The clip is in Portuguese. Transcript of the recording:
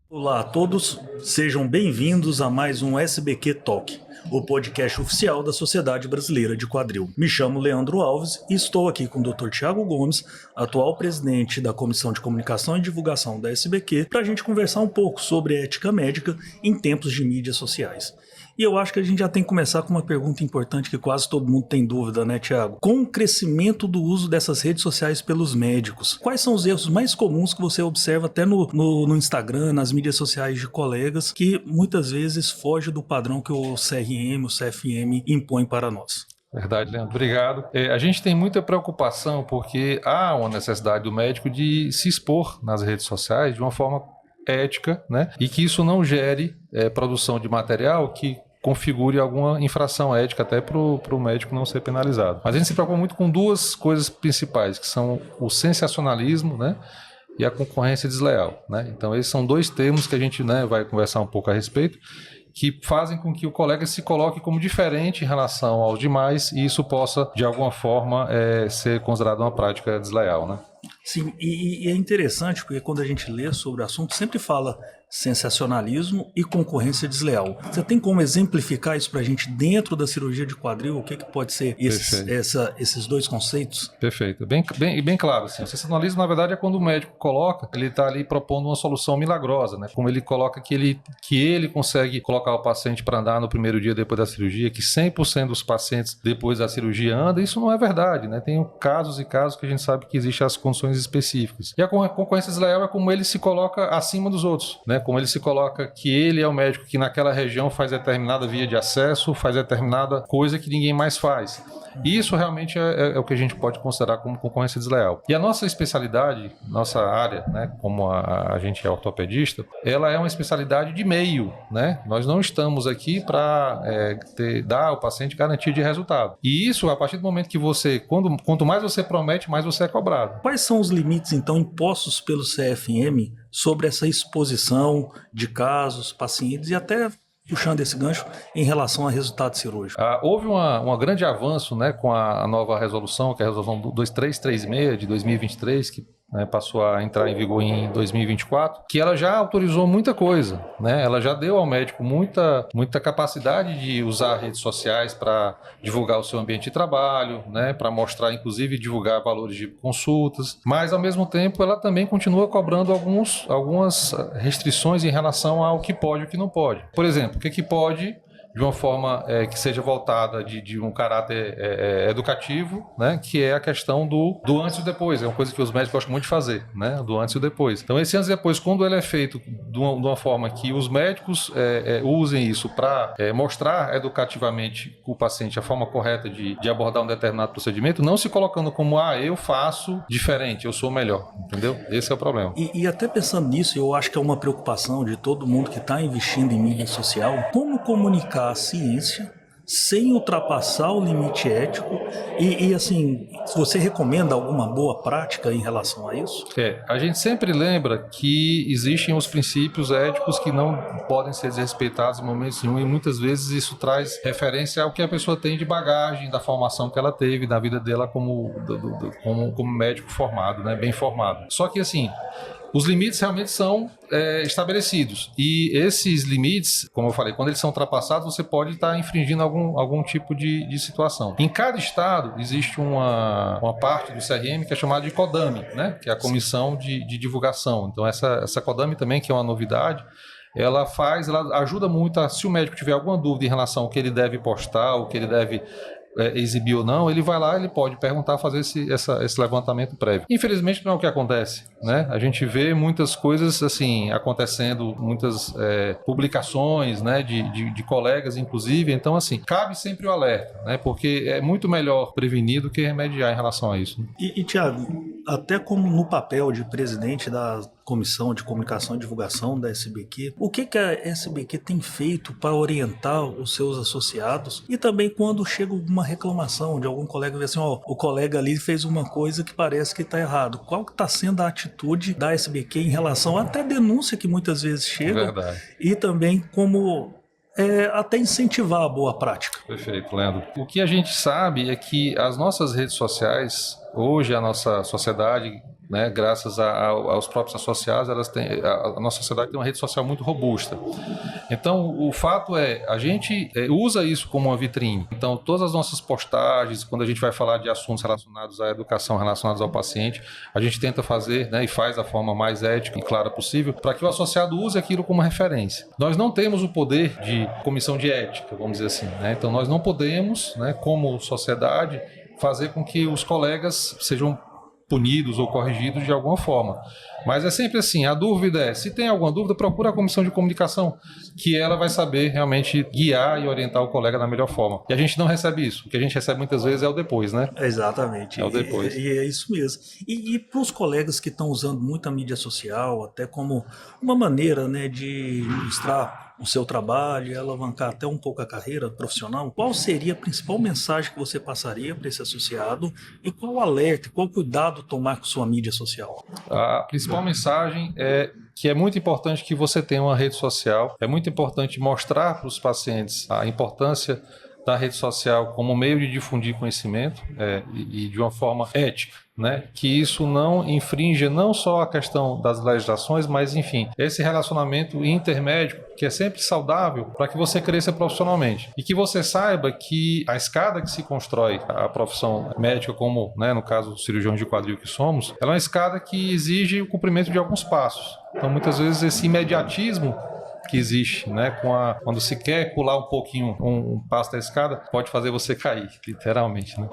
Olá a todos, sejam bem-vindos a mais um SBQ Talk, o podcast oficial da Sociedade Brasileira de Quadril. Me chamo Leandro Alves e estou aqui com o Dr. Tiago Gomes, atual presidente da Comissão de Comunicação e Divulgação da SBQ, para a gente conversar um pouco sobre ética médica em tempos de mídias sociais. E eu acho que a gente já tem que começar com uma pergunta importante que quase todo mundo tem dúvida, né, Tiago? Com o crescimento do uso dessas redes sociais pelos médicos, quais são os erros mais comuns que você observa até no Instagram, nas mídias sociais de colegas, que muitas vezes foge do padrão que o CRM, o CFM impõe para nós? Verdade, Leandro. Obrigado. A gente tem muita preocupação porque há uma necessidade do médico de se expor nas redes sociais de uma forma ética, né? E que isso não gere produção de material que configure alguma infração ética até para o médico não ser penalizado. Mas a gente se preocupa muito com duas coisas principais, que são o sensacionalismo, né, e a concorrência desleal, né? Então esses são dois termos que a gente, né, vai conversar um pouco a respeito, que fazem com que o colega se coloque como diferente em relação aos demais e isso possa, de alguma forma, ser considerado uma prática desleal, né? Sim, e é interessante porque quando a gente lê sobre o assunto, sempre fala sensacionalismo e concorrência desleal. Você tem como exemplificar isso para a gente dentro da cirurgia de quadril? O que pode ser esses dois conceitos? Perfeito. Bem claro. Assim. O sensacionalismo, na verdade, é quando o médico coloca, ele está ali propondo uma solução milagrosa, né? Como ele coloca que ele consegue colocar o paciente para andar no primeiro dia depois da cirurgia, que 100% dos pacientes depois da cirurgia andam. Isso não é verdade, né? Tem casos e casos que a gente sabe que existem as condições específicas. E a concorrência desleal é como ele se coloca acima dos outros, né? Como ele se coloca que ele é o médico que naquela região faz determinada via de acesso, faz determinada coisa que ninguém mais faz. E isso realmente é o que a gente pode considerar como concorrência desleal. E a nossa especialidade, nossa área, né, como a gente é ortopedista, ela é uma especialidade de meio, né? Nós não estamos aqui para dar ao paciente garantia de resultado. E isso, a partir do momento que você, quanto mais você promete, mais você é cobrado. Quais são os limites, então, impostos pelo CFM sobre essa exposição de casos, pacientes e até puxando esse gancho em relação a resultado cirúrgico? Houve um grande avanço, né, com a nova resolução, que é a resolução 2336 de 2023, que passou a entrar em vigor em 2024, que ela já autorizou muita coisa, né? Ela já deu ao médico muita capacidade de usar redes sociais para divulgar o seu ambiente de trabalho, né? Para mostrar, inclusive, divulgar valores de consultas, mas ao mesmo tempo ela também continua cobrando algumas restrições em relação ao que pode e o que não pode. Por exemplo, o que pode de uma forma que seja voltada de um caráter educativo, né, que é a questão do antes e depois. É uma coisa que os médicos gostam muito de fazer, né, do antes e depois. Então, esse antes e depois, quando ele é feito de uma forma que os médicos usem isso para mostrar educativamente o paciente a forma correta de abordar um determinado procedimento, não se colocando como, eu faço diferente, eu sou melhor, entendeu? Esse é o problema. E até pensando nisso, eu acho que é uma preocupação de todo mundo que está investindo em mídia social, como comunicar a ciência sem ultrapassar o limite ético e assim, você recomenda alguma boa prática em relação a isso? A gente sempre lembra que existem os princípios éticos que não podem ser desrespeitados em momentos nenhum e muitas vezes isso traz referência ao que a pessoa tem de bagagem, da formação que ela teve, da vida dela como médico formado, né, bem formado. Só que assim, os limites realmente são estabelecidos e esses limites, como eu falei, quando eles são ultrapassados, você pode estar infringindo algum tipo de situação. Em cada estado existe uma parte do CRM que é chamada de CODAME, né? Que é a Comissão de Divulgação. Então essa CODAME também, que é uma novidade, ela ajuda muito se o médico tiver alguma dúvida em relação ao que ele deve postar, o que ele deve exibir ou não, ele vai lá, ele pode perguntar, fazer esse levantamento prévio. Infelizmente não é o que acontece, né? A gente vê muitas coisas assim acontecendo, muitas publicações, né, de colegas inclusive, então assim, cabe sempre o alerta, né? Porque é muito melhor prevenir do que remediar em relação a isso, né? E Tiago, até como no papel de presidente da Comissão de Comunicação e Divulgação da SBQ, o que a SBQ tem feito para orientar os seus associados e também quando chega uma reclamação de algum colega, assim, o colega ali fez uma coisa que parece que está errado. Qual que está sendo a atitude da SBQ em relação até denúncia que muitas vezes chega? Verdade. E também como até incentivar a boa prática? Perfeito, Leandro. O que a gente sabe é que as nossas redes sociais, hoje a nossa sociedade né, graças aos próprios associados, a nossa sociedade tem uma rede social muito robusta. Então, o fato é, a gente usa isso como uma vitrine. Então, todas as nossas postagens, quando a gente vai falar de assuntos relacionados à educação, relacionados ao paciente, a gente tenta fazer, né, e faz da forma mais ética e clara possível, para que o associado use aquilo como referência. Nós não temos o poder de comissão de ética, vamos dizer assim, né? Então, nós não podemos, né, como sociedade, fazer com que os colegas sejam punidos ou corrigidos de alguma forma. Mas é sempre assim, a dúvida se tem alguma dúvida, procura a comissão de comunicação, que ela vai saber realmente guiar e orientar o colega da melhor forma. E a gente não recebe isso. O que a gente recebe muitas vezes é o depois, né? Exatamente. É o depois. E é isso mesmo. E para os colegas que estão usando muito a mídia social, até como uma maneira, né, de mostrar o seu trabalho e alavancar até um pouco a carreira profissional, qual seria a principal mensagem que você passaria para esse associado e qual alerta, qual cuidado tomar com sua mídia social? A principal mensagem é que é muito importante que você tenha uma rede social, é muito importante mostrar para os pacientes a importância da rede social como meio de difundir conhecimento e de uma forma ética, né? Que isso não infrinja não só a questão das legislações, mas, enfim, esse relacionamento intermédio que é sempre saudável para que você cresça profissionalmente. E que você saiba que a escada que se constrói a profissão médica, como, né, no caso dos cirurgiões de quadril que somos, ela é uma escada que exige o cumprimento de alguns passos. Então, muitas vezes, esse imediatismo que existe, né, quando se quer pular um pouquinho um passo da escada, pode fazer você cair, literalmente, né?